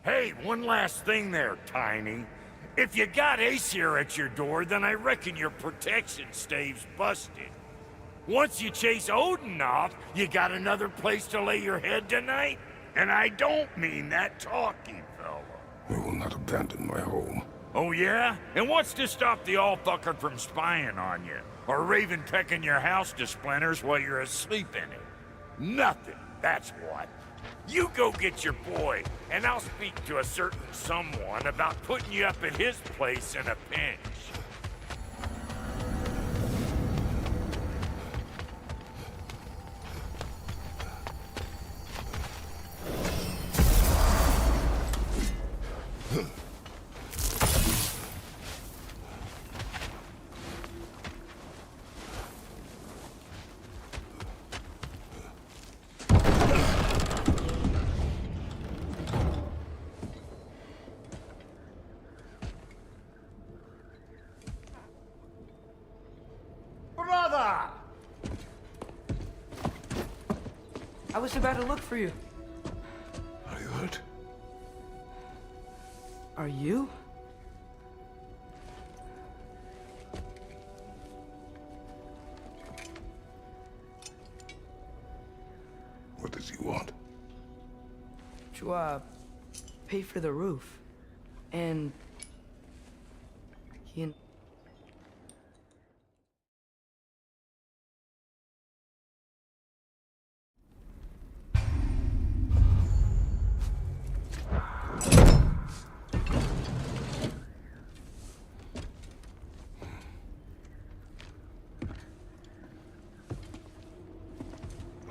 Hey, one last thing there, Tiny. If you got Aesir at your door, then I reckon your protection stave's busted. Once you chase Odin off, you got another place to lay your head tonight? And I don't mean that talky fella. I will not abandon my home. Oh yeah? And what's to stop the all-fucker from spying on you? Or Raven pecking your house to splinters while you're asleep in it? Nothing, that's what. You go get your boy, and I'll speak to a certain someone about putting you up at his place in a pinch. I was about to look for you. Are you hurt? Are you? What does he want? To, pay for the roof. And... he...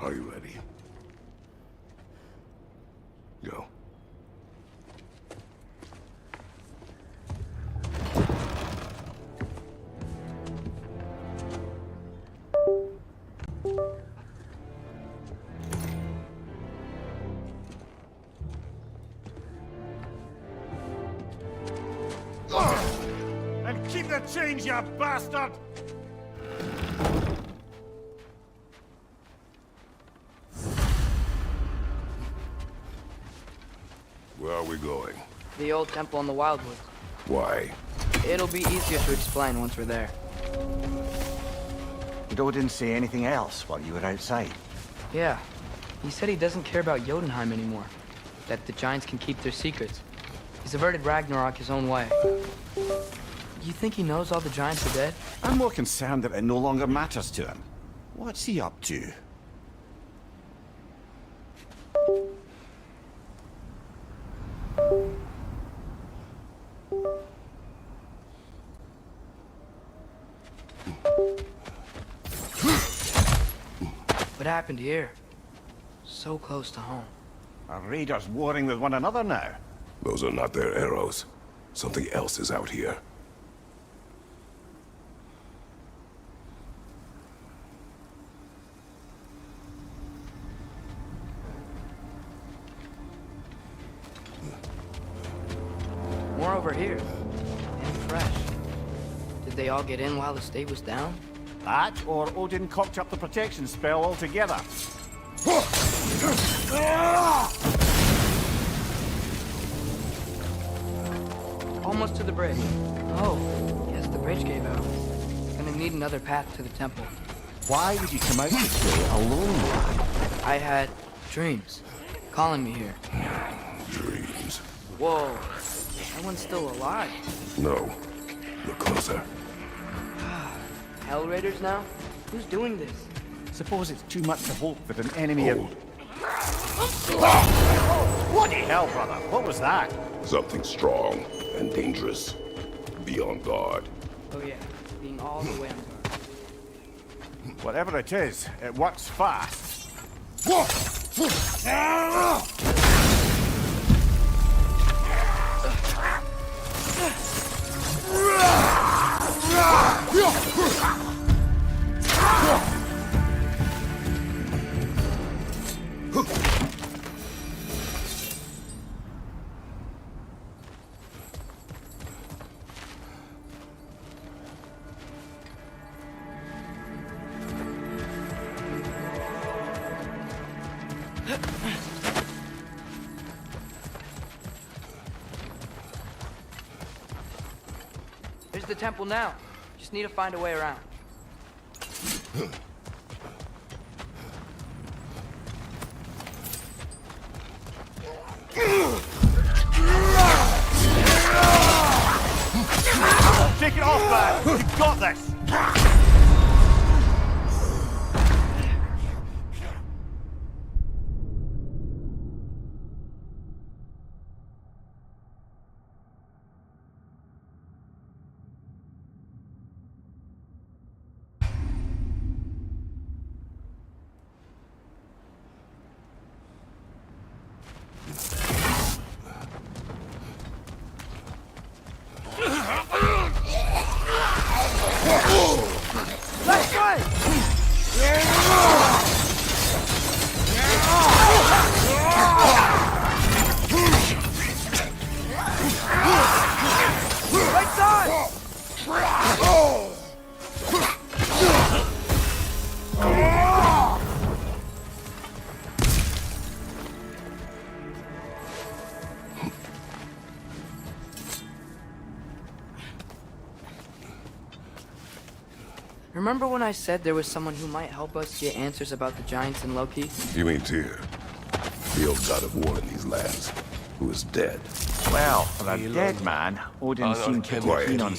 Are you ready? Go. And keep the change, you bastard! Where are we going? The old temple in the Wildwoods. Why? It'll be easier to explain once we're there. Did Odin say anything else while you were outside? Yeah. He said he doesn't care about Jotunheim anymore. That the Giants can keep their secrets. He's averted Ragnarok his own way. You think he knows all the Giants are dead? I'm more concerned that it no longer matters to him. What's he up to? What happened here? So close to home. Are raiders warring with one another now? Those are not their arrows. Something else is out here. More over here. And fresh. Did they all get in while the state was down? That, or Odin cocked up the protection spell altogether. Almost to the bridge. Oh, yes, the bridge gave out. Gonna need another path to the temple. Why would you come out this way alone? I had dreams calling me here. Dreams. Whoa, that one's still alive. No. Look closer. Hell Raiders now? Who's doing this? Suppose it's too much to hope that an enemy Hold. Bloody hell, brother! What was that? Something strong and dangerous. Be on guard. Oh yeah, being all the way on guard. Whatever it is, it works fast. temple now. Just need to find a way around. Shake it off, lad! You've got this! Let's go! Right side! Remember when I said there was someone who might help us get answers about the giants and Loki? You mean Tyr, the old god of war in these lands, who is dead. Well, for a dead man, Odin seemed to be keen on...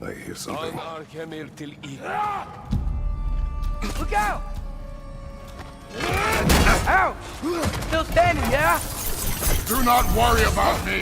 I hear something. Look out! Ouch! Still standing, yeah? Do not worry about me!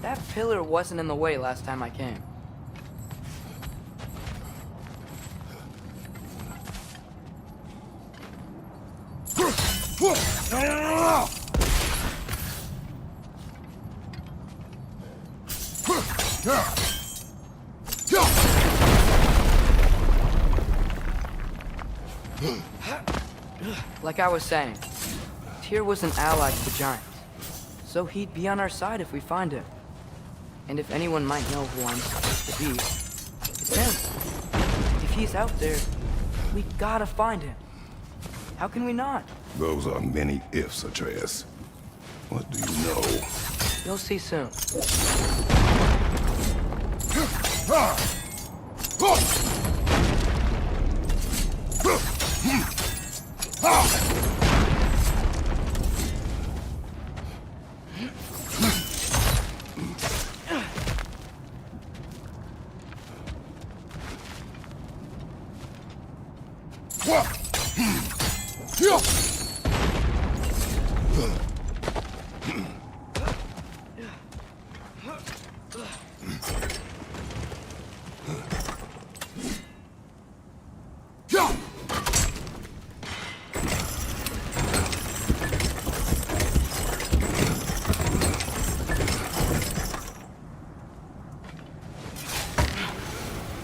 That pillar wasn't in the way last time I came. Like I was saying, Tyr was an ally to the giants, so he'd be on our side if we find him. And if anyone might know who I'm supposed to be, it's him. If he's out there, we gotta find him. How can we not? Those are many ifs, Atreus. What do you know? You'll see soon.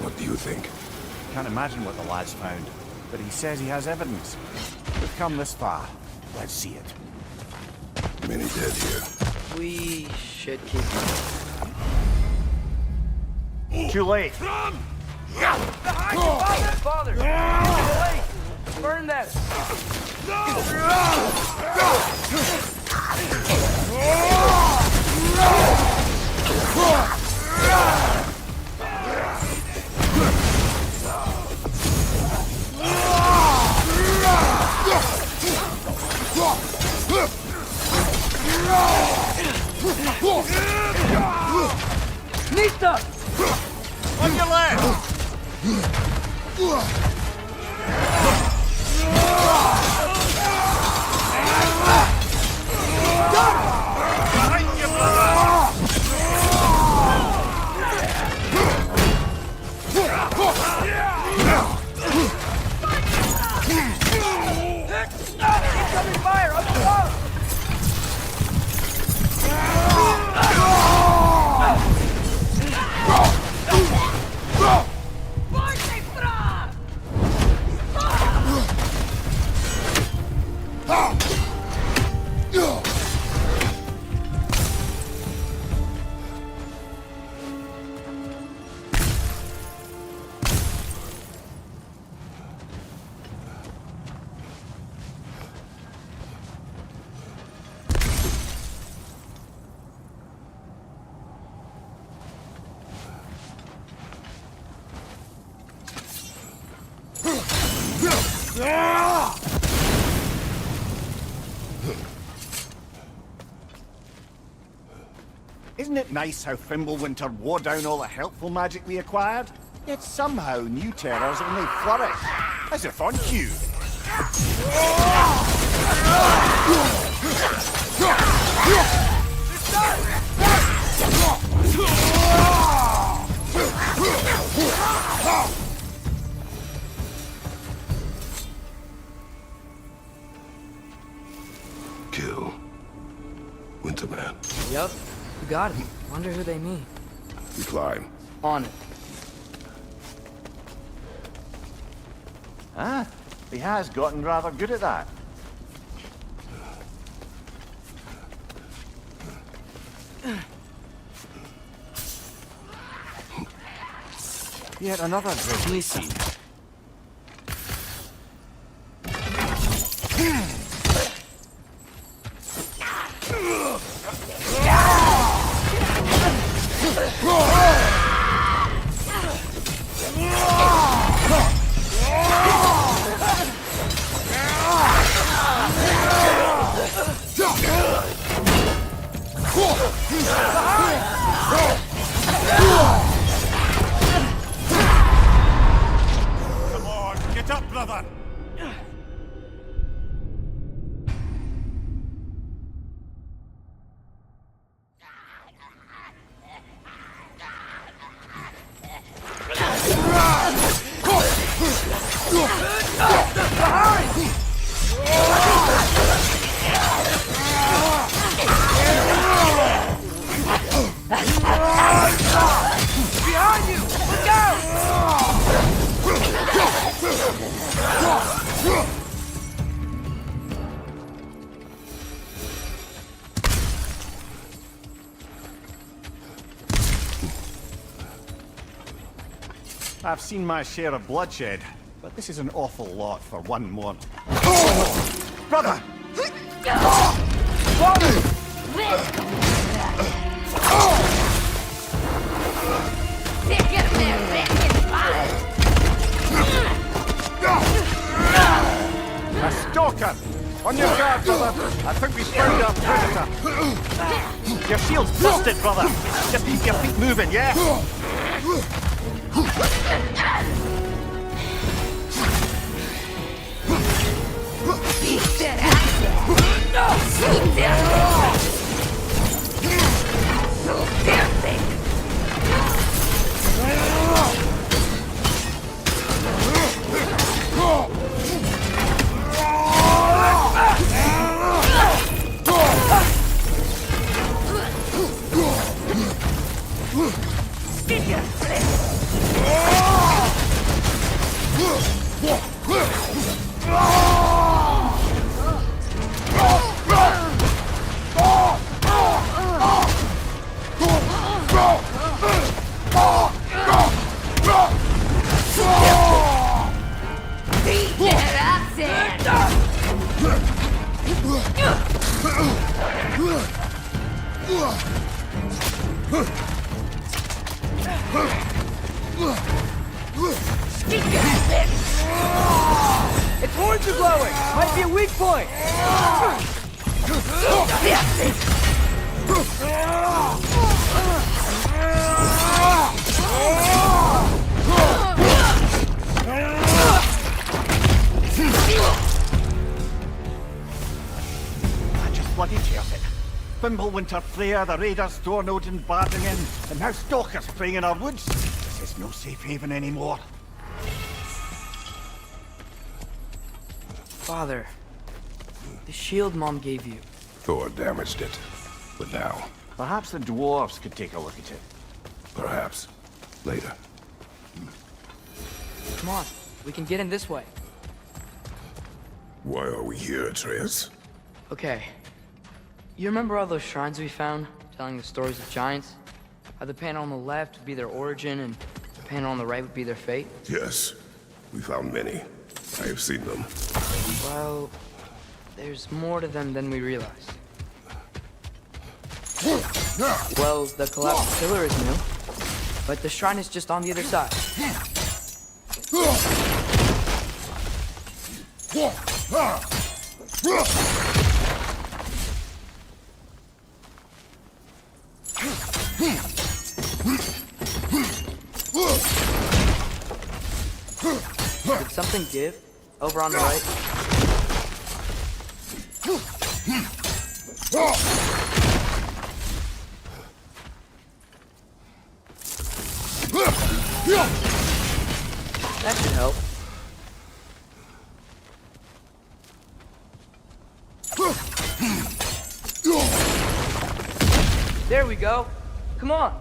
What do you think? Can't imagine what the lad's found, but he says he has evidence. We've come this far. Let's see it. Many dead here. We should keep moving. Too late. Behind you, Father! Wait! Burn that! Nista! On your left! Behind you, brother! Incoming fire! Up above! Isn't it nice how Fimbulwinter wore down all the helpful magic we acquired? Yet somehow new terrors only flourish, as if on cue. Kill. Winterman. Yup, you got it. Wonder who they mean. We climb. On it. Ah, he has gotten rather good at that. Yet another grizzly scene. Come on, get up, brother! Behind you! Look out! I've seen my share of bloodshed, but this is an awful lot for one morning. Brother! A stalker! On your guard, brother! I think we found our predator! Your shield's busted, brother! Just keep your feet moving, yeah? Its horns are glowing! Might be a weak point! I just bloody tears it. Fimbulwinter Freya, the raiders throwing Odin barging in, and now stalkers preying in our woods. This is no safe haven anymore. Father, the shield Mom gave you. Thor damaged it. But now, Perhaps the dwarves could take a look at it. perhaps, later. Come on, we can get in this way. Why are we here, Atreus? Okay. You remember all those shrines we found, telling the stories of giants? How the panel on the left would be their origin, and the panel on the right would be their fate? Yes, we found many. I have seen them. Well, there's more to them than we realize. Well, the collapsed pillar is new, but the shrine is just on the other side. Did something give? Over on the right? That should help. There we go. Come on.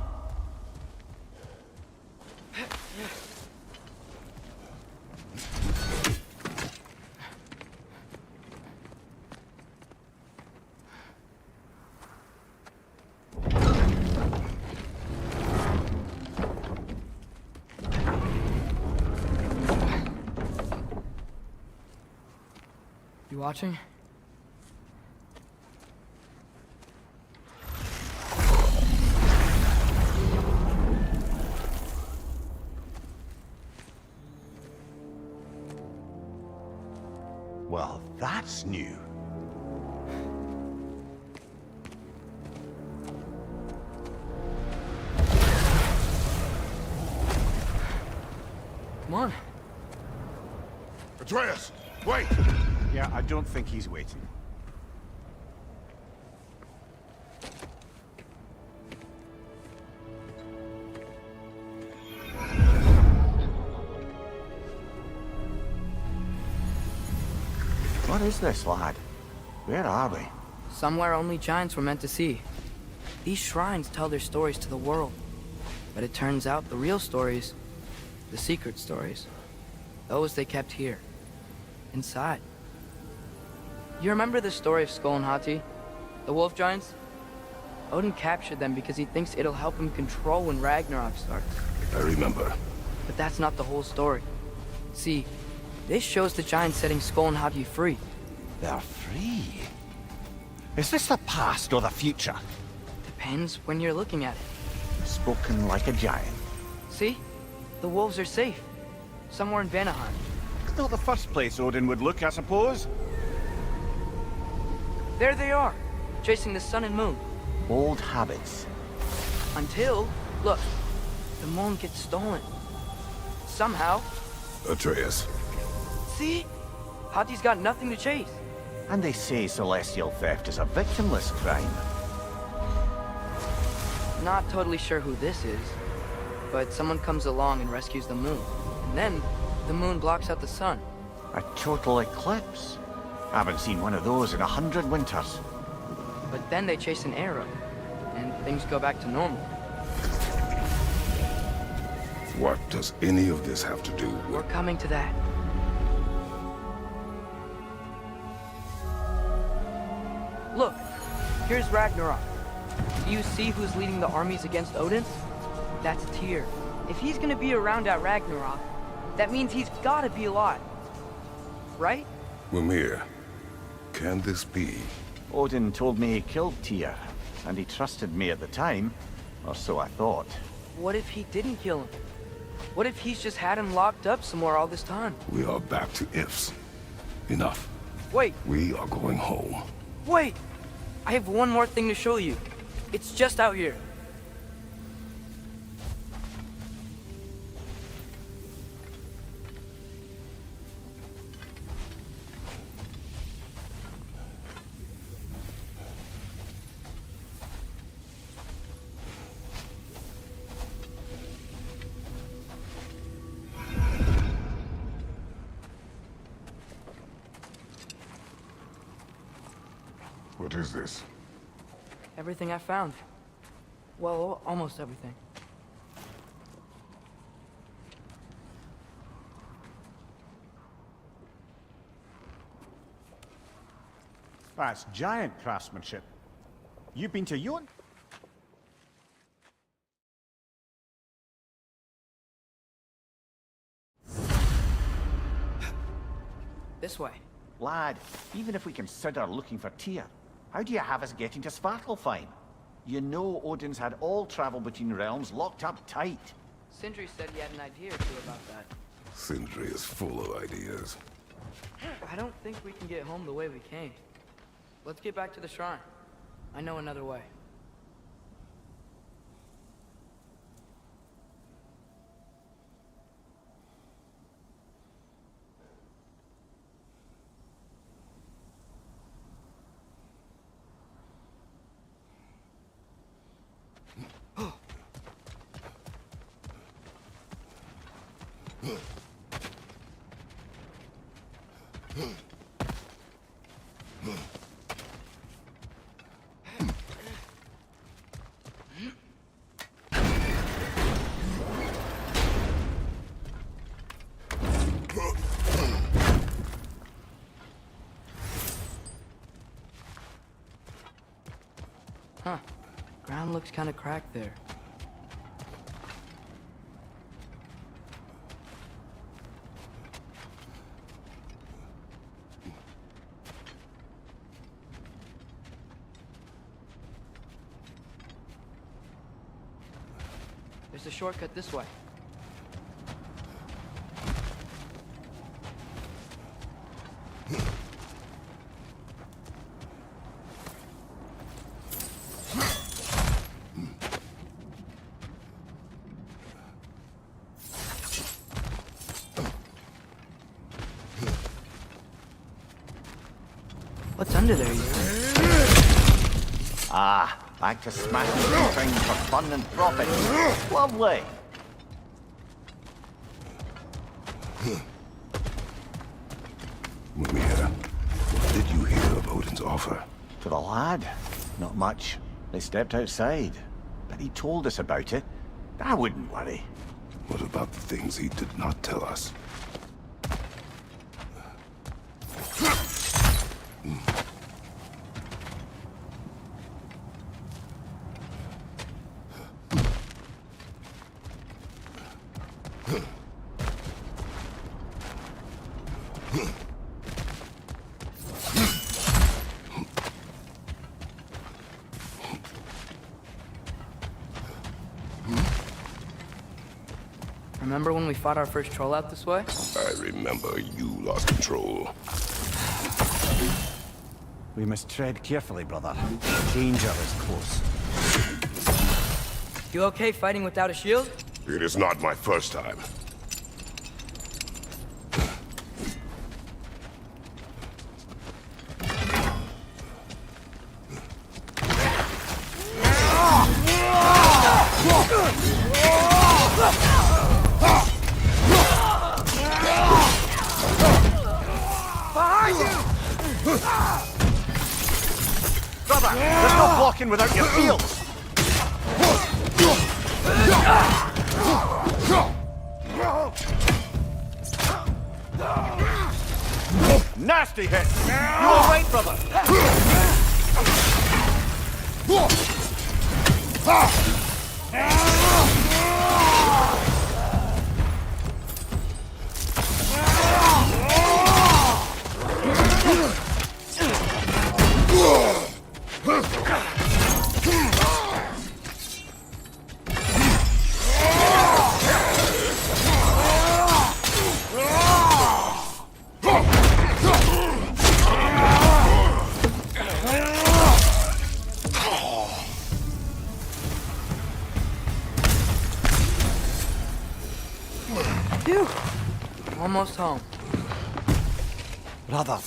You watching? Well, that's new. Come on. Atreus, wait! Yeah, I don't think he's waiting. What is this, lad? Where are we? Somewhere only giants were meant to see. These shrines tell their stories to the world. But it turns out the real stories, the secret stories, those they kept here, inside. You remember the story of Skull and Hati? The wolf giants? Odin captured them because he thinks it'll help him control when Ragnarok starts. I remember. But that's not the whole story. See, this shows the giants setting Skull and Hati free. They're free. Is this the past or the future? Depends when you're looking at it. Spoken like a giant. See? The wolves are safe. Somewhere in Vanaheim. It's not the first place Odin would look, I suppose. There they are, chasing the sun and moon. Old habits. Until, look, the moon gets stolen. Somehow. Atreus, See? Hati's got nothing to chase. And they say celestial theft is a victimless crime. Not totally sure who this is, but someone comes along and rescues the moon. And then, the moon blocks out the sun. A total eclipse. I haven't seen one of those in 100 winters. But then they chase an arrow, and things go back to normal. what does any of this have to do We're with... coming to that. Look, here's Ragnarok. Do you see who's leading the armies against Odin? That's Tyr. If he's gonna be around at Ragnarok, that means he's gotta be alive. Right? Mimir, can this be? Odin told me he killed Tyr, and he trusted me at the time, or so I thought. What if he didn't kill him? What if he's just had him locked up somewhere all this time? We are back to ifs. Enough. Wait, We are going home. wait! I have one more thing to show you. It's just out here. What is this? Everything I found. Well, almost everything. That's giant craftsmanship. You've been to Yon? This way. Lad, even if we consider looking for Tyr, how do you have us getting to Svartalfheim? You know Odin's had all travel between realms locked up tight. Sindri said he had an idea or two about that. Sindri is full of ideas. I don't think we can get home the way we came. Let's get back to the shrine. I know another way. Huh. Ground looks kind of cracked there. There's a shortcut this way. What's under there, you think? Ah, back to smashing things for fun and profit. Lovely. Mimir, what did you hear of Odin's offer? To the lad? Not much. They stepped outside. But he told us about it. I wouldn't worry. What about the things he did not tell us? Remember when we fought our first troll out this way? I remember you lost control. We must tread carefully, brother. Danger is close. You okay fighting without a shield? It is not my first time. Brother, there's no blocking without your shields. Nasty hit. You all right, brother? Phew! Almost home. Brother,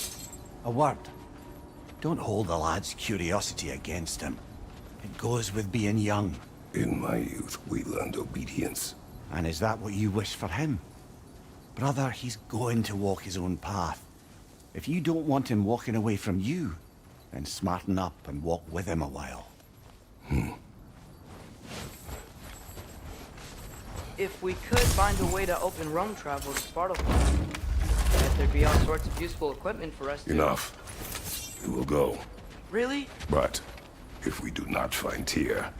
a word. Don't hold the lad's curiosity against him. It goes with being young. In my youth, we learned obedience. And is that what you wish for him? Brother, he's going to walk his own path. If you don't want him walking away from you, then smarten up and walk with him a while. If we could find a way to open Rome travel to Sparta, bet there'd be all sorts of useful equipment for us to... Enough. We will go. Really? But if we do not find Tyr,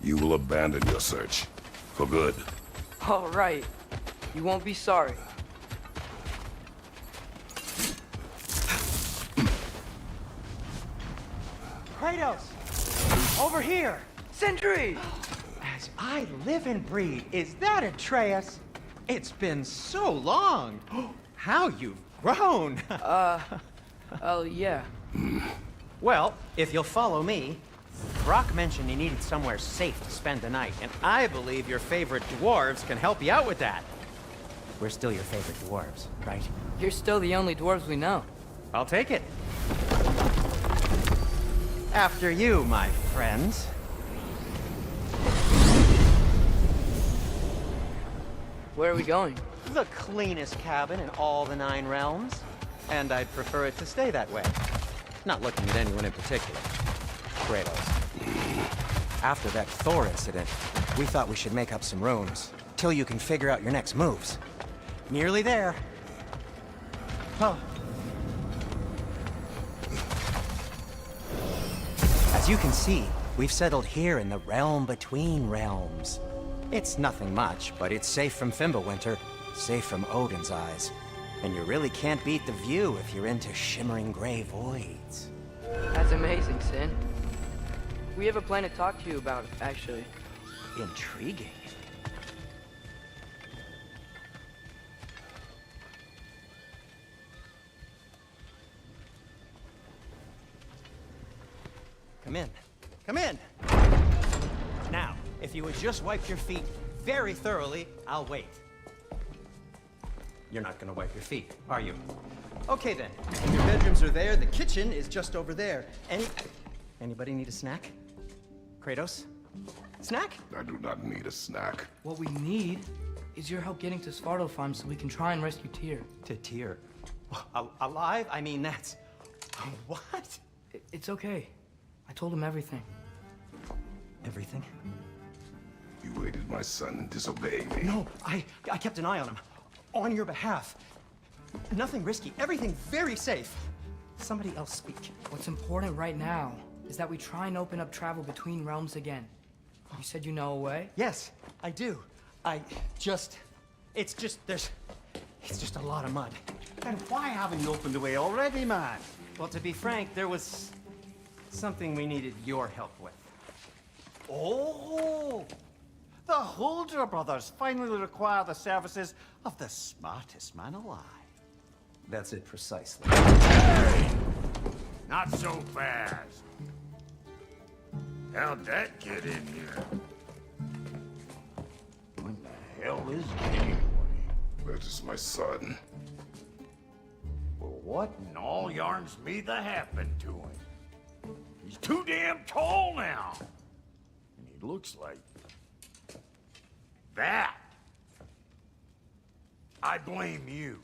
you will abandon your search. For good. All right. You won't be sorry. Kratos! Over here! Sentry! As I live and breathe, is that Atreus? It's been so long! How you've grown! Oh, yeah. Well, if you'll follow me, Brock mentioned he needed somewhere safe to spend the night, and I believe your favorite dwarves can help you out with that. We're still your favorite dwarves, right? You're still the only dwarves we know. I'll take it. After you, my friends. Where are we going? The cleanest cabin in all the 9 realms. And I'd prefer it to stay that way. Not looking at anyone in particular. Kratos. After that Thor incident, we thought we should make up some rooms, till you can figure out your next moves. Nearly there. Oh. As you can see, we've settled here in the realm between realms. It's nothing much, but it's safe from Fimbulwinter, safe from Odin's eyes. And you really can't beat the view if you're into shimmering gray voids. That's amazing, Sin. We have a plan to talk to you about, actually. Intriguing. Come in. Come in! Now, if you would just wipe your feet very thoroughly, I'll wait. You're not gonna wipe your feet, are you? Okay then. Your bedrooms are there, the kitchen is just over there. Anybody need a snack? Kratos? Snack? I do not need a snack. What we need is your help getting to Svartalfheim so we can try and rescue Tyr. To Tyr. Alive? I mean, that's... What? It's okay. I told him everything. Everything? You aided my son in disobeying me. No, I kept an eye on him. On your behalf. Nothing risky. Everything very safe. Somebody else speak. What's important right now is that we try and open up travel between realms again. You said you know a way? Yes, I do. It's just a lot of mud. And why haven't you opened the way already, man? Well, to be frank, there was something we needed your help with. Oh! The Holder brothers finally require the services of the smartest man alive. That's it precisely. Not so fast. How'd that get in here? What the hell is it anyway? That is my son. Well, what in all yarns me that happened to him? He's too damn tall now. And he looks like... that. I blame you.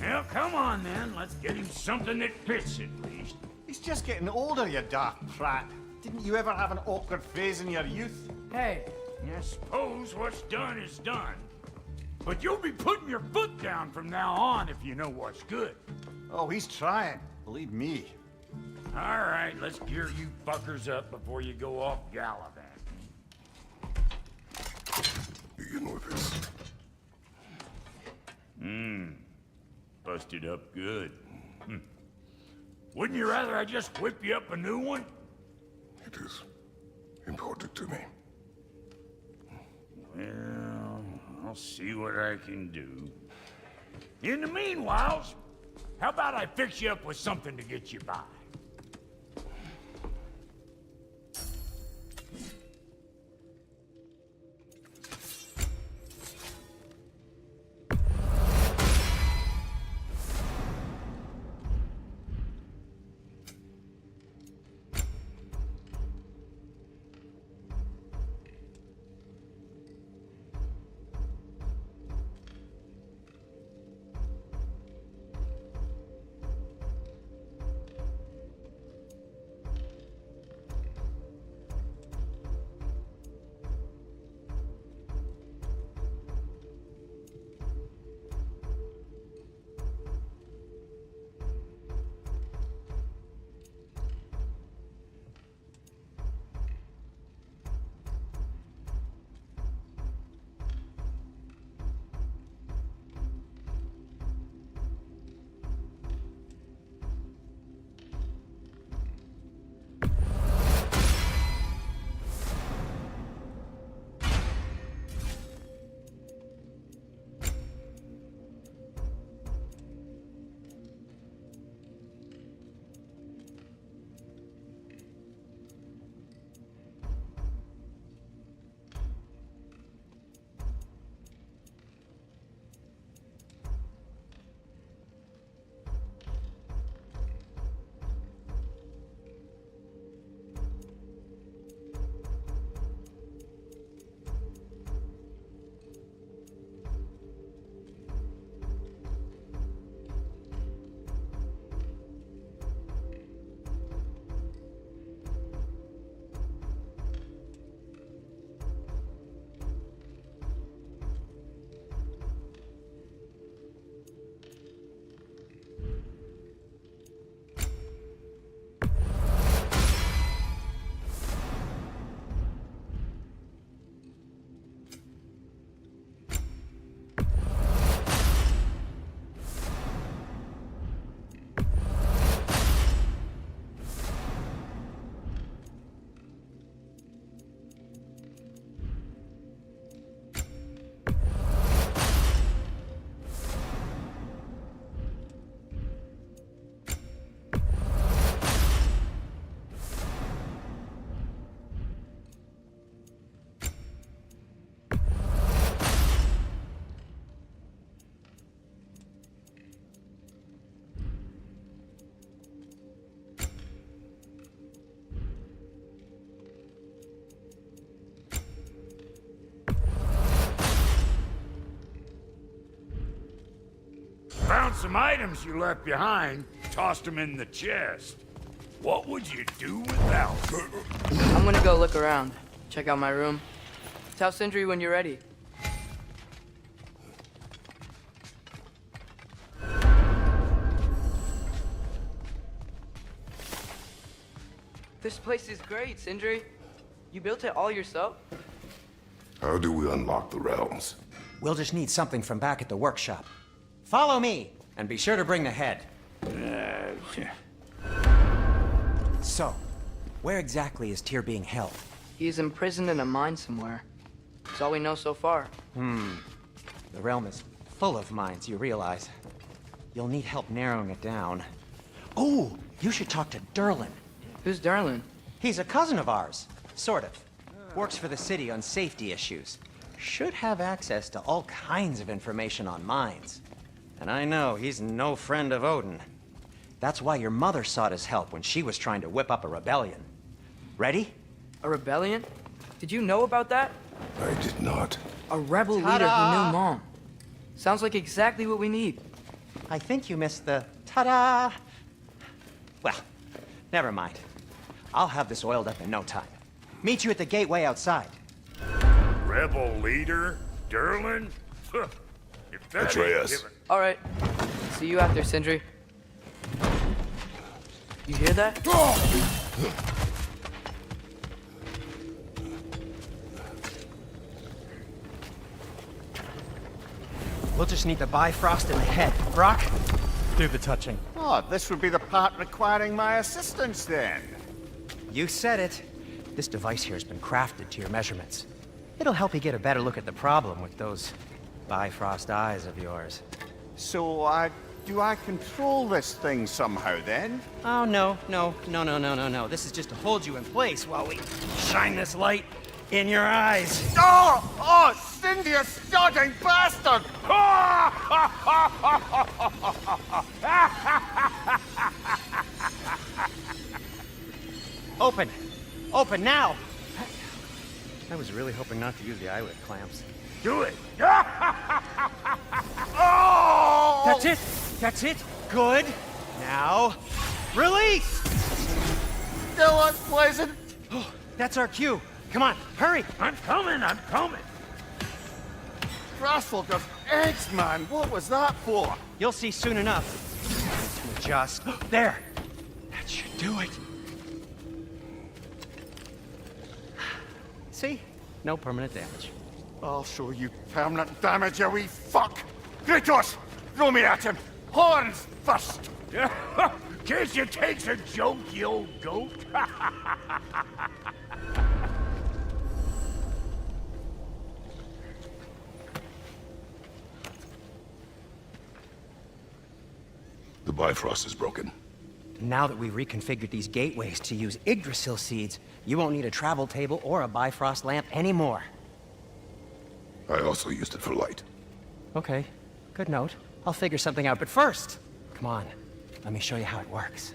Well, come on then. Let's get him something that fits at least. He's just getting older, you dark prat. Didn't you ever have an awkward phase in your youth? Hey, I suppose what's done is done. But you'll be putting your foot down from now on if you know what's good. Oh, he's trying. Believe me. All right, let's gear you fuckers up before you go off gallivanting. Begin with this. Busted up good. Wouldn't you rather I just whip you up a new one? It is important to me. Well, I'll see what I can do. In the meanwhile, how about I fix you up with something to get you by? some items you left behind, tossed them in the chest. What would you do without them? I'm gonna go look around. Check out my room. Tell Sindri when you're ready. This place is great, Sindri. You built it all yourself? How do we unlock the realms? We'll just need something from back at the workshop. Follow me, and be sure to bring the head. So, where exactly is Tyr being held? He's imprisoned in a mine somewhere. That's all we know so far. The realm is full of mines, you realize. You'll need help narrowing it down. Oh, you should talk to Durlin. Who's Darlin? He's a cousin of ours, sort of. Works for the city on safety issues. Should have access to all kinds of information on mines. And I know he's no friend of Odin. That's why your mother sought his help when she was trying to whip up a rebellion. Ready? A rebellion? Did you know about that? I did not. A rebel leader who knew Mom. Sounds like exactly what we need. I think you missed the ta-da. Well, never mind. I'll have this oiled up in no time. Meet you at the gateway outside. Rebel leader? Durlin? If that ain't Atreus. giving- All right. See you out there, Sindri. You hear that? We'll just need the Bifrost in the head. Brock, do the touching. Oh, this would be the part requiring my assistance then. You said it. This device here has been crafted to your measurements. It'll help you get a better look at the problem with those Bifrost eyes of yours. So, do I control this thing somehow then? Oh, no. This is just to hold you in place while we shine this light in your eyes. Oh, Cindy, you sodding bastard! Open! Open now! I was really hoping not to use the eyelid clamps. Do it! Oh! That's it! That's it! Good! Now, release! Still unpleasant. That's our cue. Come on, hurry! I'm coming! Grassful of eggs, man. What was that for? You'll see soon enough. To adjust. There! That should do it. See? No permanent damage. I'll show you permanent damage, you wee fuck! Kratos! Throw me at him! Horns first! Guess you takes a joke, you old goat. The Bifrost is broken. Now that we've reconfigured these gateways to use Yggdrasil seeds, you won't need a travel table or a Bifrost lamp anymore. I also used it for light. Okay, good note. I'll figure something out, but first, come on, let me show you how it works.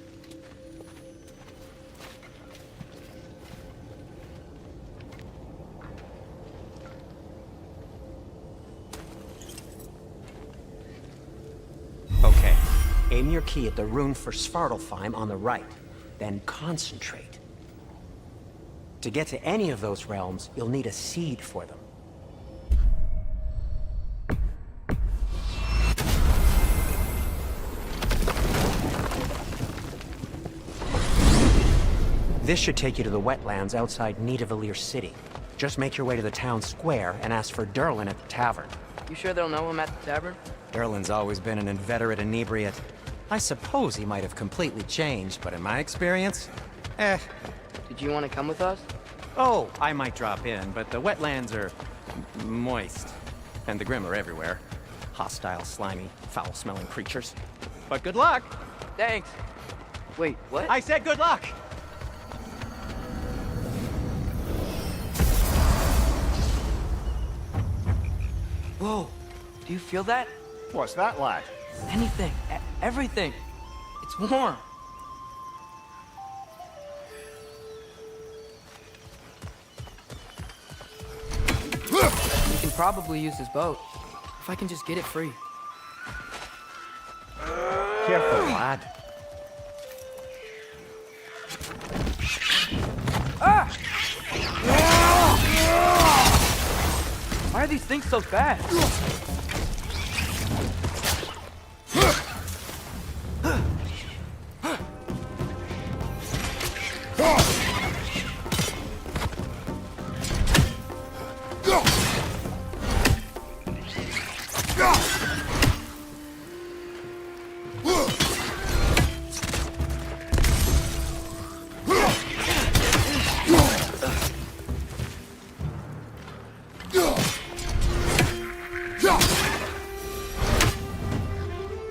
Okay, aim your key at the rune for Svartalfheim on the right, then concentrate. To get to any of those realms, you'll need a seed for them. This should take you to the wetlands outside Nidavellir City. Just make your way to the town square and ask for Durlin at the tavern. You sure they'll know him at the tavern? Durlin's always been an inveterate inebriate. I suppose he might have completely changed, but in my experience, Did you want to come with us? Oh, I might drop in, but the wetlands are moist. And the Grim are everywhere. Hostile, slimy, foul-smelling creatures. But good luck! Thanks. Wait, what? I said good luck! Whoa. Do you feel that? What's that, lad? Anything. Everything. It's warm. We can probably use this boat. If I can just get it free. Careful, lad. Why are these things so fast?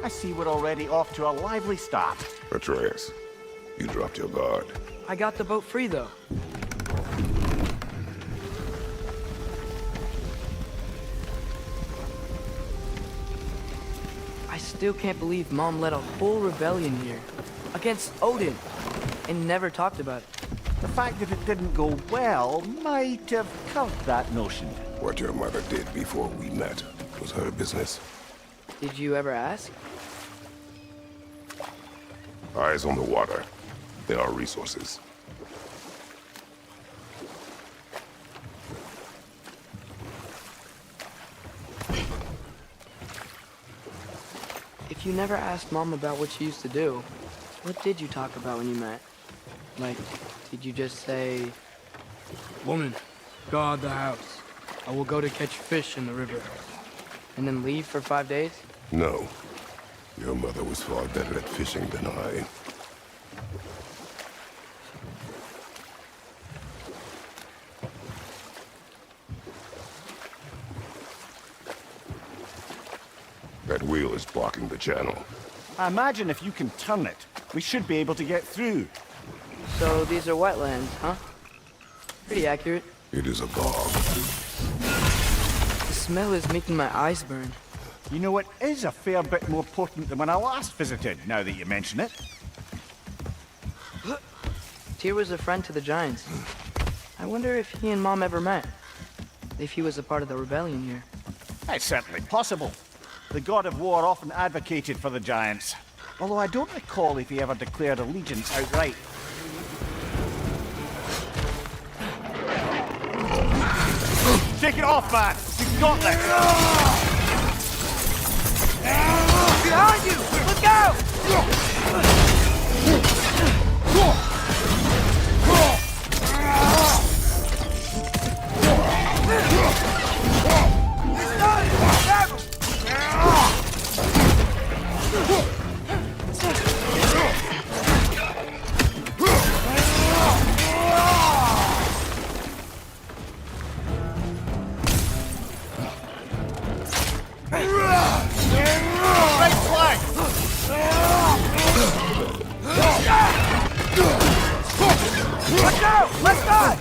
I see we're already off to a lively start. Atreus, you dropped your guard. I got the boat free, though. I still can't believe Mom led a whole rebellion here. Against Odin. And never talked about it. The fact that it didn't go well might have curbed that notion. What your mother did before we met was her business. Did you ever ask? Eyes on the water. There are resources. If you never asked Mom about what she used to do, what did you talk about when you met? Like, did you just say, "Woman, guard the house. I will go to catch fish in the river," and then leave for 5 days? No. Your mother was far better at fishing than I. That wheel is blocking the channel. I imagine if you can turn it, we should be able to get through. So these are wetlands, huh? Pretty accurate. It is a bog. The smell is making my eyes burn. You know, it is a fair bit more potent than when I last visited, now that you mention it. Tyr was a friend to the Giants. I wonder if he and Mom ever met. If he was a part of the rebellion here. It's certainly possible. The god of war often advocated for the Giants. Although I don't recall if he ever declared allegiance outright. Take it off, man! You've got this! Behind you! Look out! Let's go! Let's go!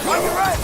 On your right!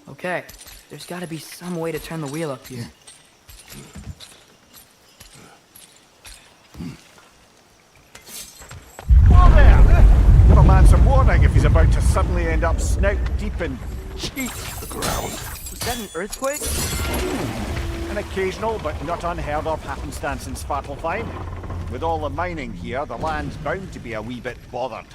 Okay, there's gotta be some way to turn the wheel up here. Whoa there! Give a man some warning if he's about to suddenly end up snout deep in cheek. The ground. Was that an earthquake? An occasional but not unheard of happenstance in Svartalfheim. With all the mining here, the land's bound to be a wee bit bothered.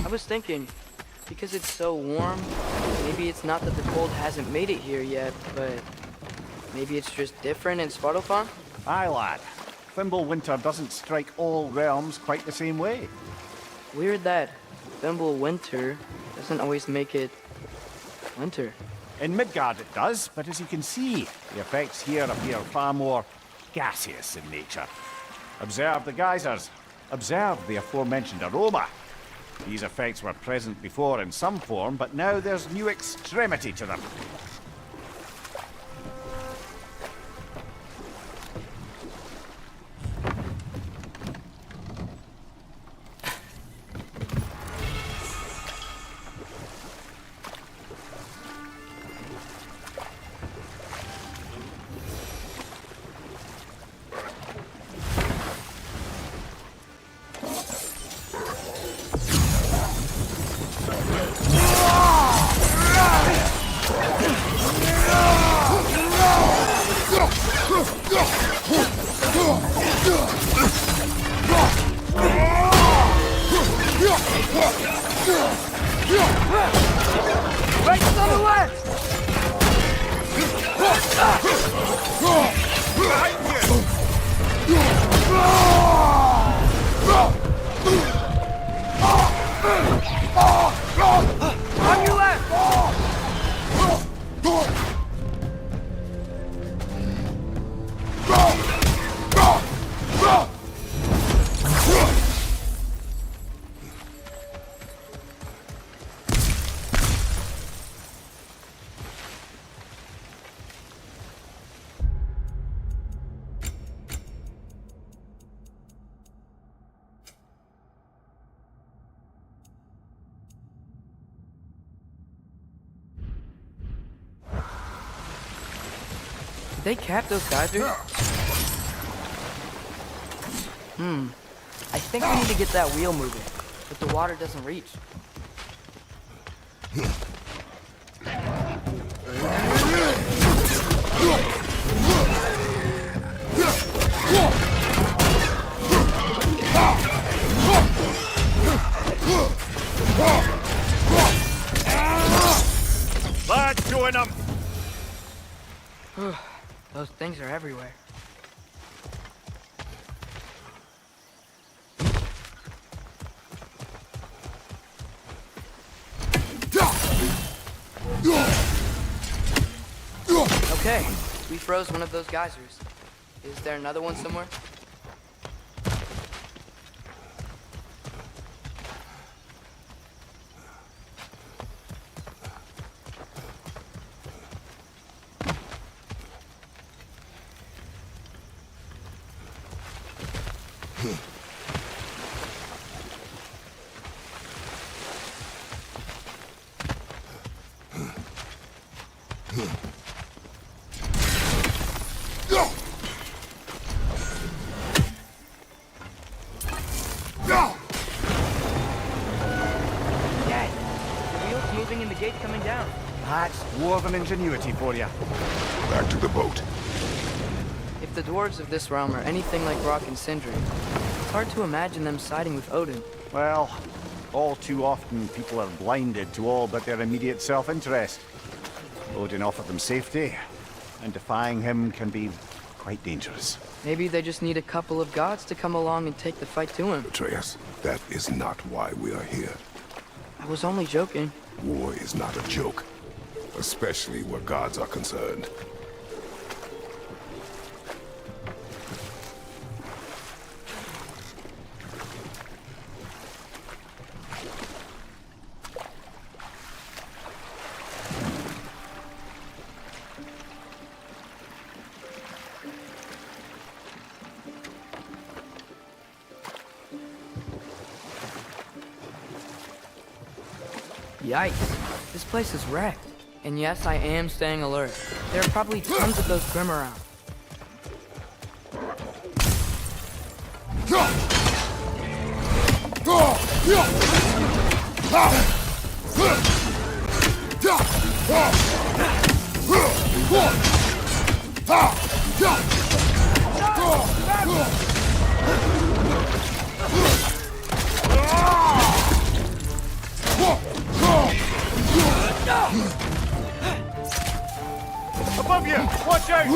I was thinking, because it's so warm, maybe it's not that the cold hasn't made it here yet, but maybe it's just different in Svartalfheim? Aye, lad. Winter doesn't strike all realms quite the same way. Weird that Winter doesn't always make it winter. In Midgard it does, but as you can see, the effects here appear far more gaseous in nature. Observe the geysers. Observe the aforementioned aroma. These effects were present before in some form, but now there's new extremity to them. Right on the left! On your left! Did they cap those geysers? I think we need to get that wheel moving, but the water doesn't reach. Lads, join them! Those things are everywhere. Okay, we froze one of those geysers. Is there another one somewhere? Dad, the wheel's moving and the gate's coming down. That's dwarven ingenuity for you. Back to the boat. If the dwarves of this realm are anything like Rock and Sindri, it's hard to imagine them siding with Odin. Well, all too often people are blinded to all but their immediate self-interest. Odin offered them safety, and defying him can be quite dangerous. Maybe they just need a couple of gods to come along and take the fight to him. Atreus, that is not why we are here. I was only joking. War is not a joke, especially where gods are concerned. Yikes. This place is wrecked. And yes, I am staying alert. There are probably tons of those Grim around. Above you! Watch out!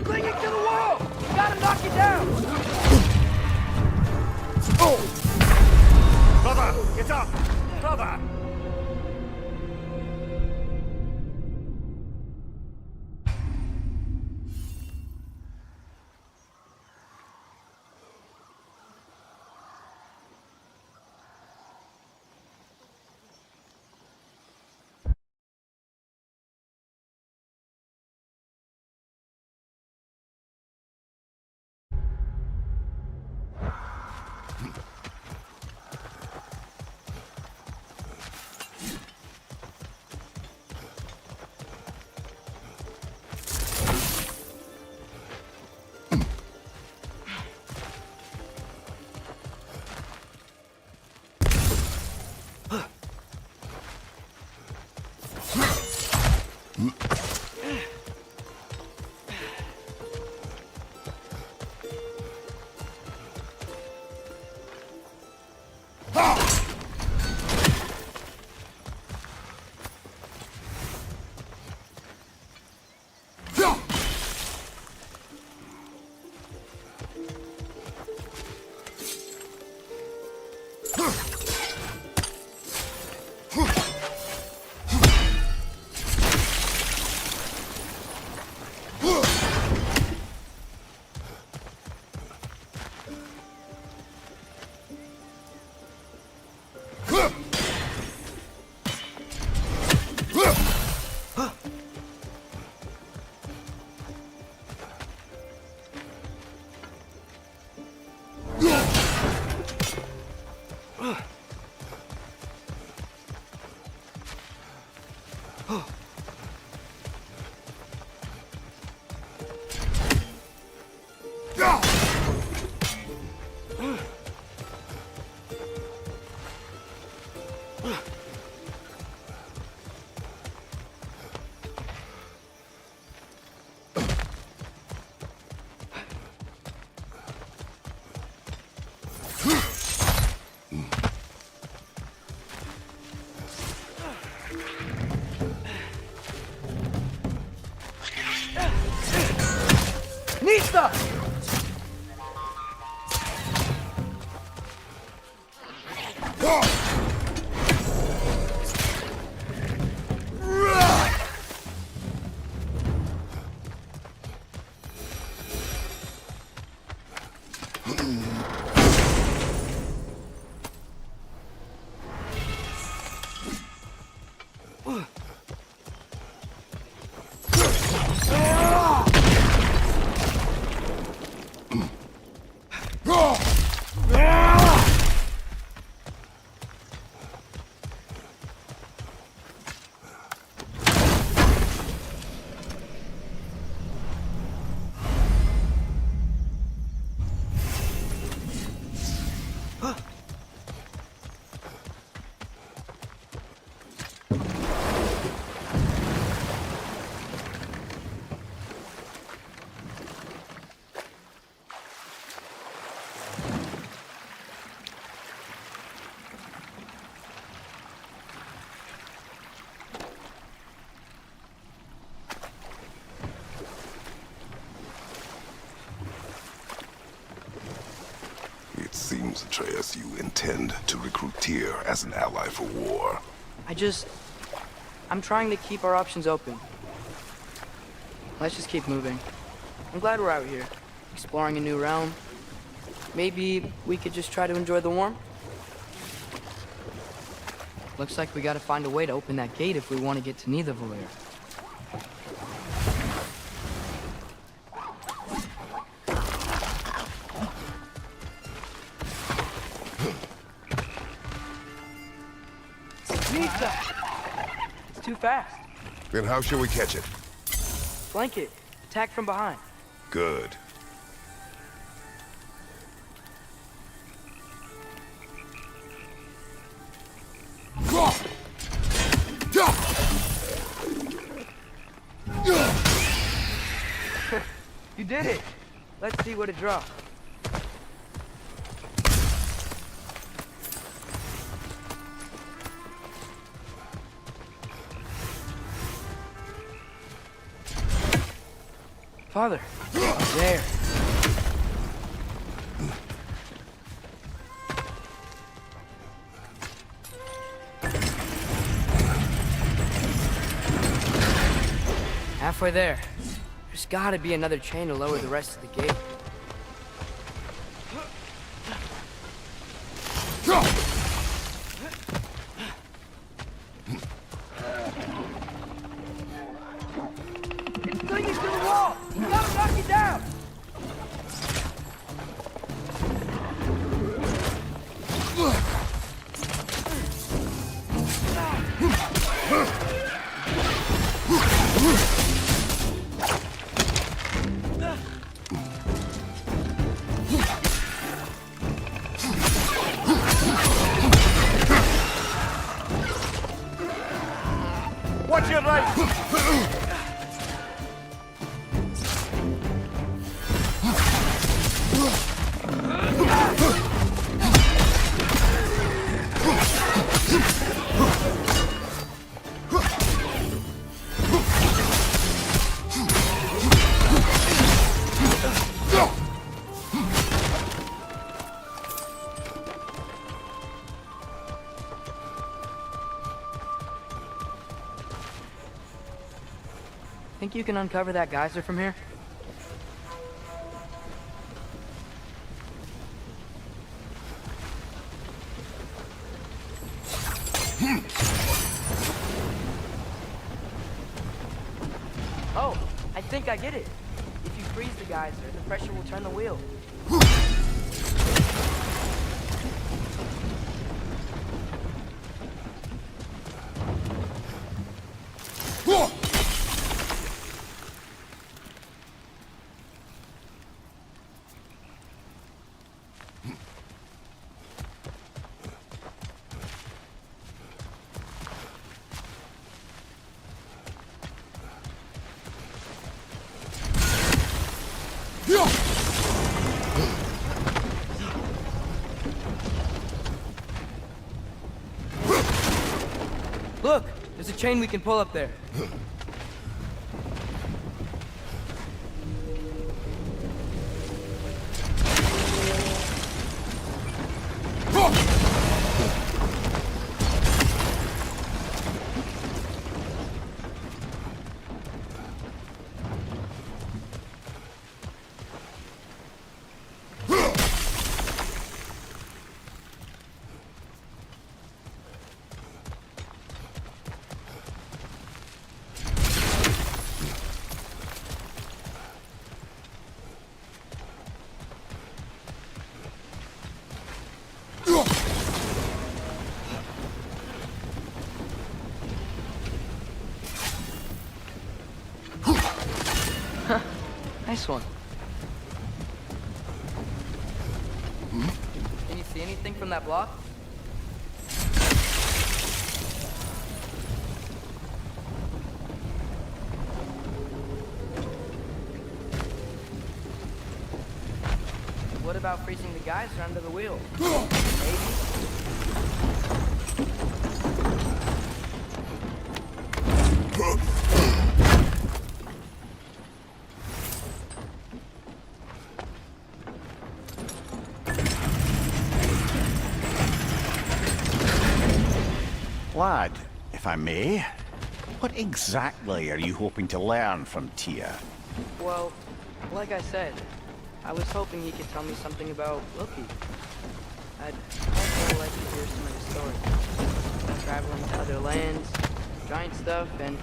Clinging to the wall! You gotta knock it down! Brother, get up! Brother! Nista! seems, Atreus, you intend to recruit Tyr as an ally for war. I'm trying to keep our options open. Let's just keep moving. I'm glad we're out here, exploring a new realm. Maybe we could just try to enjoy the warmth? Looks like we gotta find a way to open that gate if we want to get to Nidavellir. Nita! It's too fast. Then how shall we catch it? Flank it. Attack from behind. Good. You did it! Let's see what it drops. Father, there. Halfway there. There's gotta be another chain to lower the rest of the gate. It's clinging to the wall! You gotta knock it down! Watch your right! Think you can uncover that geyser from here? Oh, I think I get it. If you freeze the geyser, the pressure will turn the wheel. Look, there's a chain we can pull up there. Nice one. Can you see anything from that block? What about freezing the geyser under the wheel? Maybe? if I may. What exactly are you hoping to learn from Tyr? Well, like I said, I was hoping he could tell me something about Loki. I'd also like to hear some of his stories. Traveling to other lands, giant stuff, and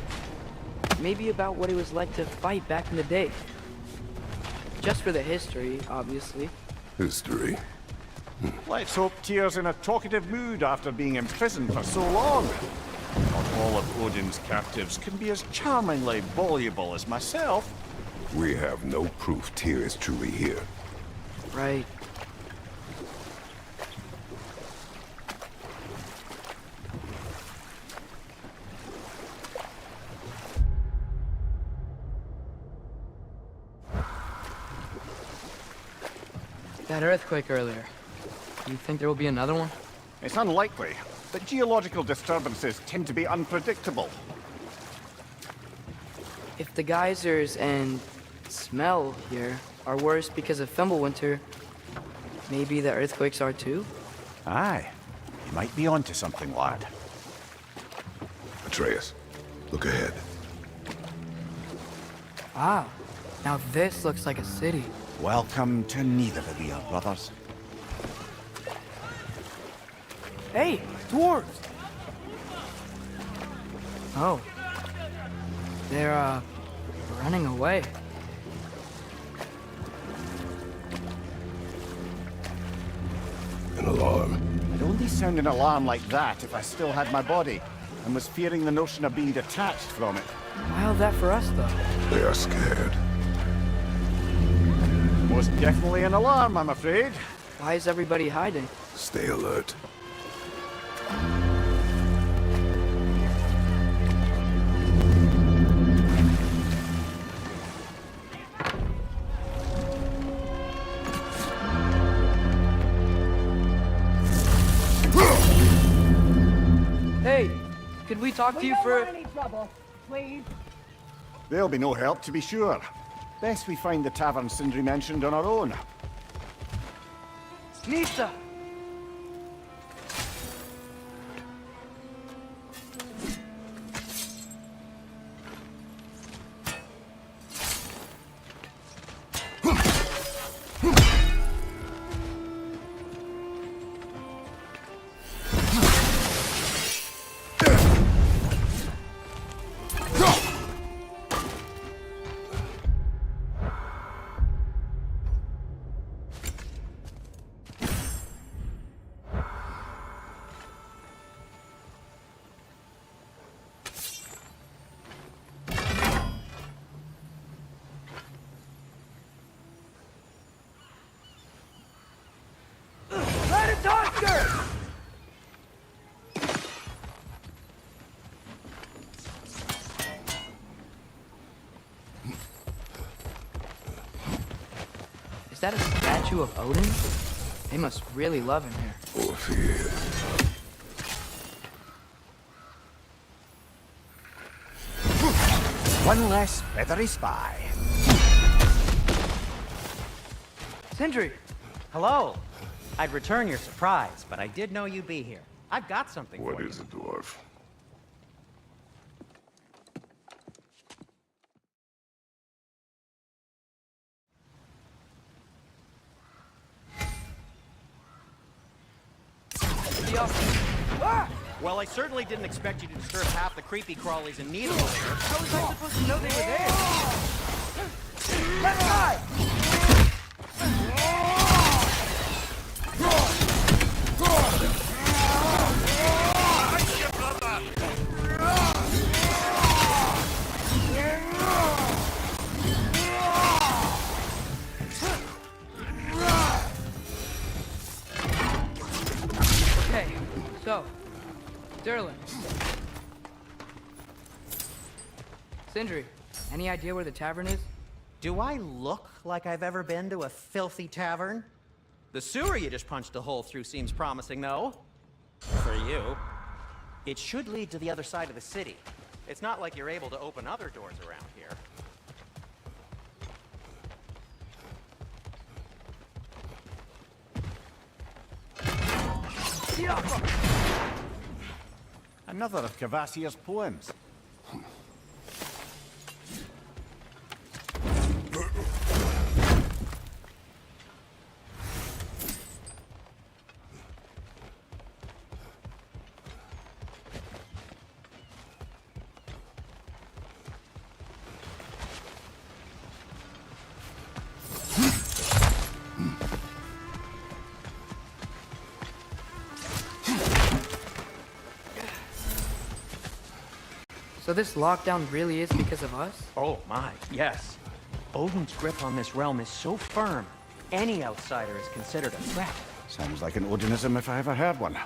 maybe about what it was like to fight back in the day. Just for the history, obviously. History. Let's hope Tyr's in a talkative mood after being imprisoned for so long. Not all of Odin's captives can be as charmingly voluble as myself. We have no proof Tyr is truly here. Right. That earthquake earlier. You think there will be another one? It's unlikely, but geological disturbances tend to be unpredictable. If the geysers and smell here are worse because of Fimbulwinter, maybe the earthquakes are too? Aye, you might be onto something, lad. Atreus, look ahead. Wow. Now this looks like a city. Welcome to Nidavellir, brothers. Hey, dwarves! Oh. They're, running away. An alarm. I'd only sound an alarm like that if I still had my body, and was fearing the notion of being detached from it. Wild that for us, though. They are scared. Most definitely an alarm, I'm afraid. Why is everybody hiding? Stay alert. Hey, could we talk to you for... any trouble, please. There'll be no help, to be sure. Best we find the tavern Sindri mentioned on our own. Nisa! Let it doctor! Is that a statue of Odin? They must really love him here. Or fear. One less feathery spy. Sindri! Hello. I'd return your surprise, but I did know you'd be here. I've got something What for you. is a dwarf? Well, I certainly didn't expect you to disturb half the creepy crawlies in Nidavellir. How was I supposed to know they were there? Let's die! Okay, so, Durlin. Sindri, any idea where the tavern is? Do I look like I've ever been to a filthy tavern? The sewer you just punched a hole through seems promising, though. For you. It should lead to the other side of the city. It's not like you're able to open other doors around here. Another of Cavassier's poems. So this lockdown really is because of us? Oh my, yes. Odin's grip on this realm is so firm, any outsider is considered a threat. Sounds like an Odinism if I ever heard one.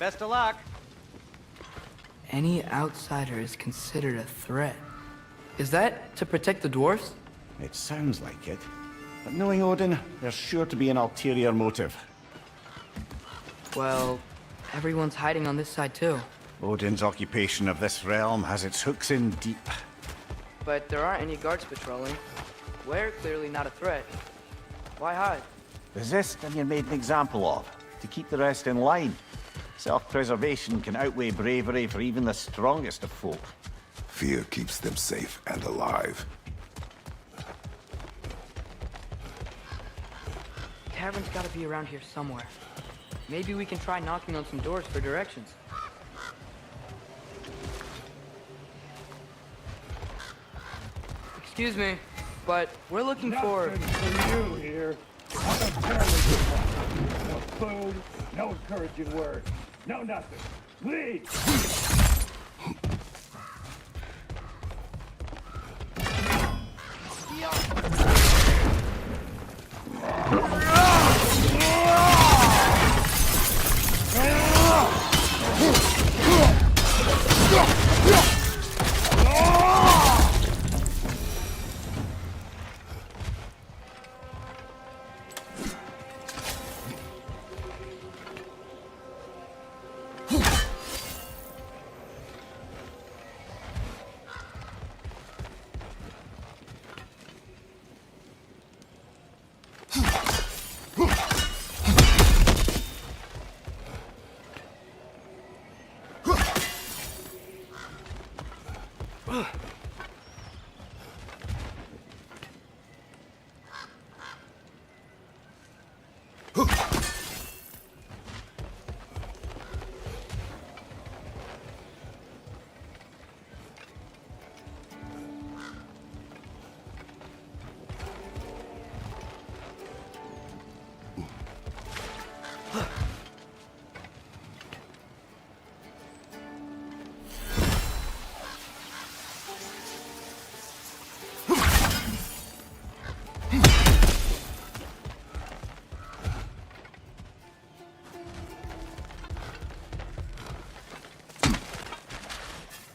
Best of luck. Any outsider is considered a threat. Is that to protect the dwarfs? It sounds like it. But knowing Odin, there's sure to be an ulterior motive. Well, everyone's hiding on this side too. Odin's occupation of this realm has its hooks in deep. But there aren't any guards patrolling. We're clearly not a threat. Why hide? Resist and you're made an example of, to keep the rest in line. Self-preservation can outweigh bravery for even the strongest of folk. Fear keeps them safe and alive. Cavern's gotta be around here somewhere. Maybe we can try knocking on some doors for directions. Excuse me, but we're looking for... Nothing for you here. I'm a terribly good one. No food, no encouraging words, no nothing. Leave!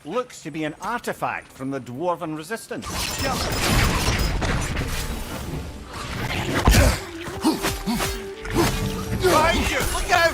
Looks to be an artifact from the Dwarven Resistance. Behind you! Look out!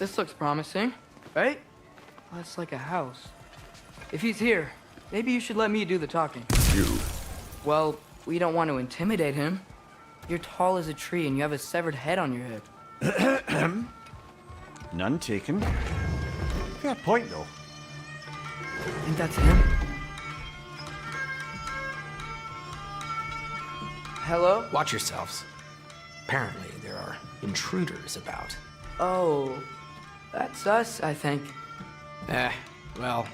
This looks promising, right? Oh, it's like a house. If he's here, maybe you should let me do the talking. You. Well, we don't want to intimidate him. You're tall as a tree and you have a severed head on your head. None taken. Fair point, though. Think that's him? Hello? Watch yourselves. Apparently, there are intruders about. Oh, that's us, I think. Well,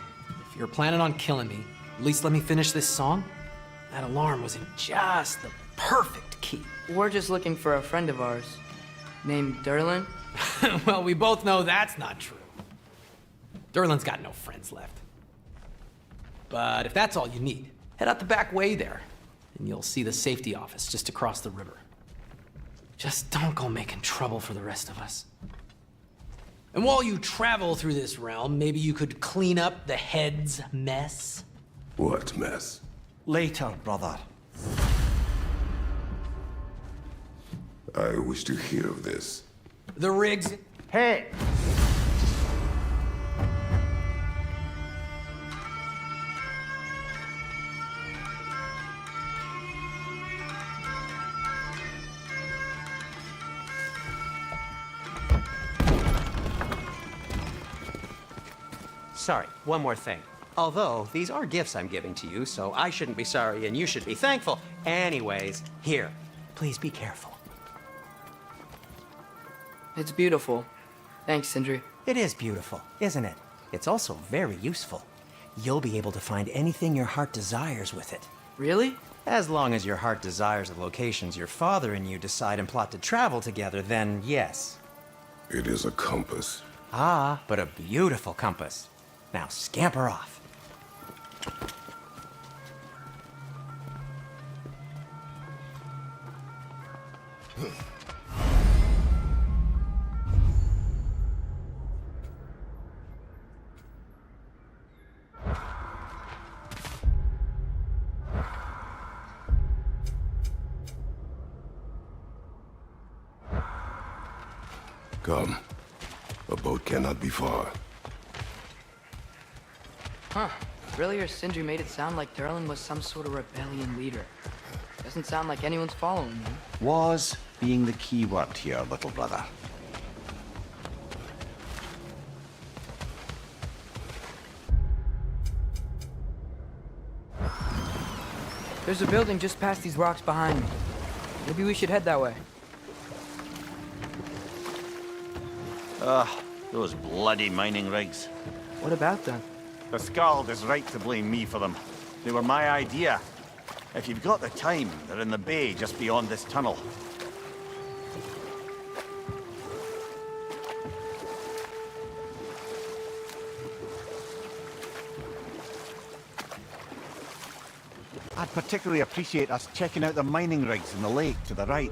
if you're planning on killing me, at least let me finish this song. That alarm was in just the perfect key. We're just looking for a friend of ours named Derlin. Well, we both know that's not true. Derlin's got no friends left. But if that's all you need, head out the back way there, and you'll see the safety office just across the river. Just don't go making trouble for the rest of us. And while you travel through this realm, maybe you could clean up the head's mess? What mess? Later, brother. I wish to hear of this. The rigs... Hey! Sorry, one more thing. Although, these are gifts I'm giving to you, so I shouldn't be sorry and you should be thankful. Anyways, here, please be careful. It's beautiful. Thanks, Sindri. It is beautiful, isn't it? It's also very useful. You'll be able to find anything your heart desires with it. Really? As long as your heart desires the locations your father and you decide and plot to travel together, then yes. It is a compass. Ah, but a beautiful compass. Now scamper off. Come. A boat cannot be far. Huh. Earlier, Sindri made it sound like Derlin was some sort of rebellion leader. Doesn't sound like anyone's following him. Was being the key word here, little brother. There's a building just past these rocks behind me. Maybe we should head that way. Those bloody mining rigs. What about them? The Skald is right to blame me for them. They were my idea. If you've got the time, they're in the bay just beyond this tunnel. I'd particularly appreciate us checking out the mining rigs in the lake to the right.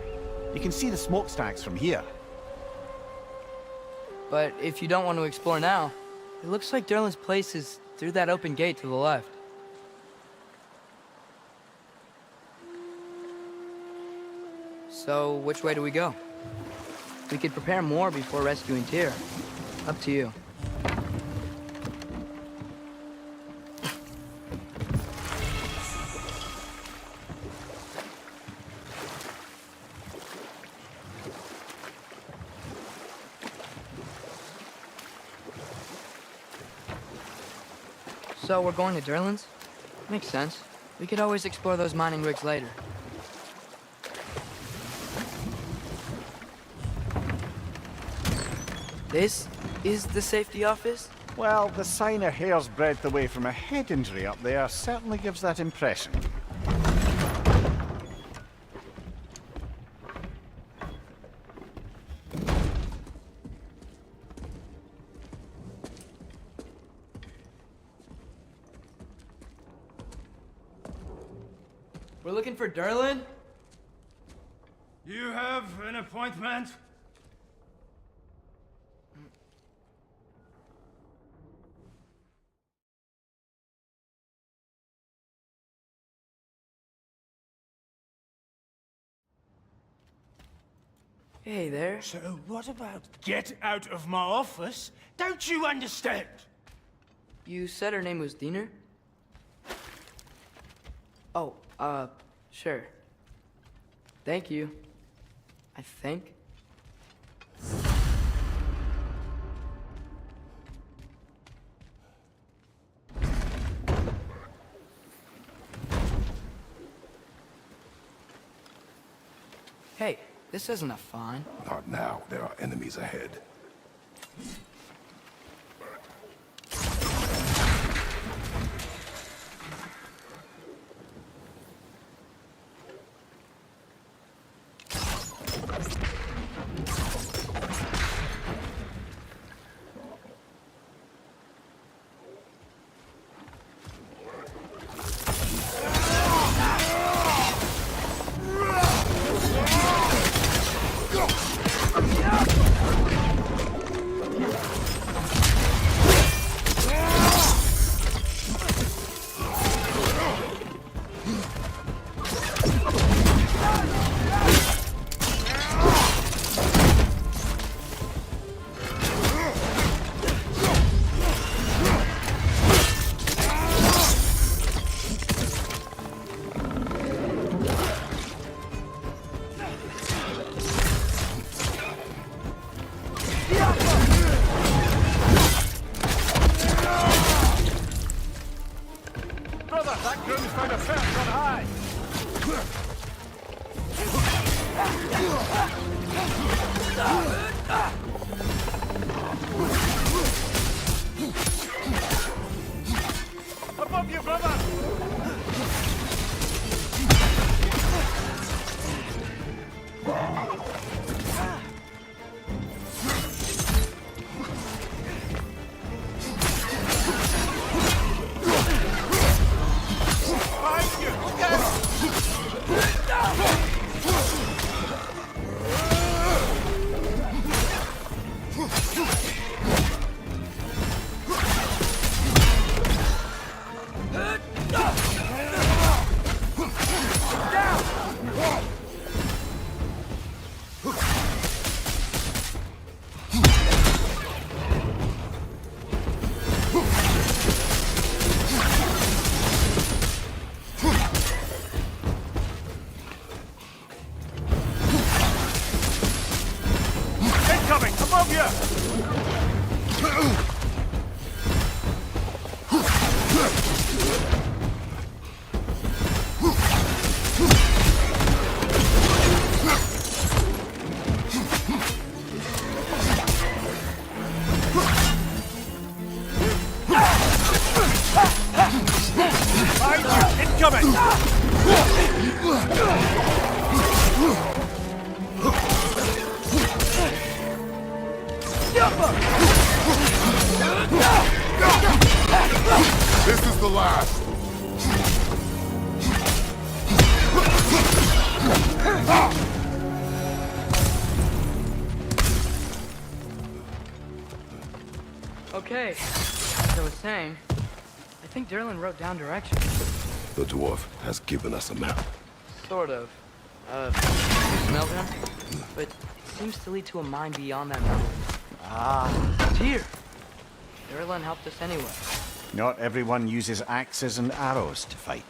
You can see the smokestacks from here. But if you don't want to explore now, it looks like Derlin's place is through that open gate to the left. So, which way do we go? We could prepare more before rescuing Tyr. Up to you. So we're going to Derlin's? Makes sense. We could always explore those mining rigs later. This is the safety office? Well, the sign a hair's breadth away from a head injury up there certainly gives that impression. We're looking for Derlin? You have an appointment? Hey there. So what about get out of my office? Don't you understand? You said her name was Diener? Oh, sure. Thank you. I think. Hey, this isn't a fine. Not now. There are enemies ahead. Brother, that groom's found a perch on high. Above you, brother! Behind you! Look out! Incoming! Above you! Behind you! Incoming! This is the last. Okay, as I was saying, I think Derlin wrote down directions. The dwarf has given us a map. Sort of. You smell him? But it seems to lead to a mine beyond that mountain. It's here. Derlin helped us anyway. Not everyone uses axes and arrows to fight.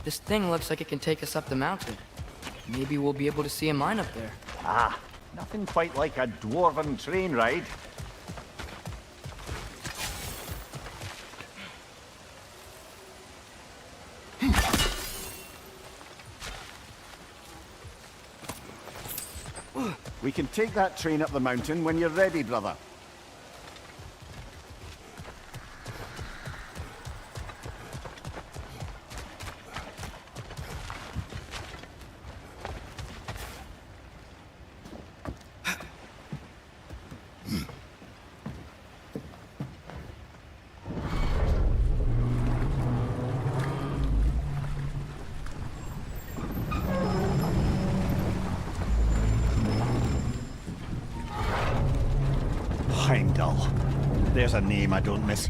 This thing looks like it can take us up the mountain. Maybe we'll be able to see a mine up there. Ah, nothing quite like a dwarven train ride. We can take that train up the mountain when you're ready, brother. Heimdall. There's a name I don't miss.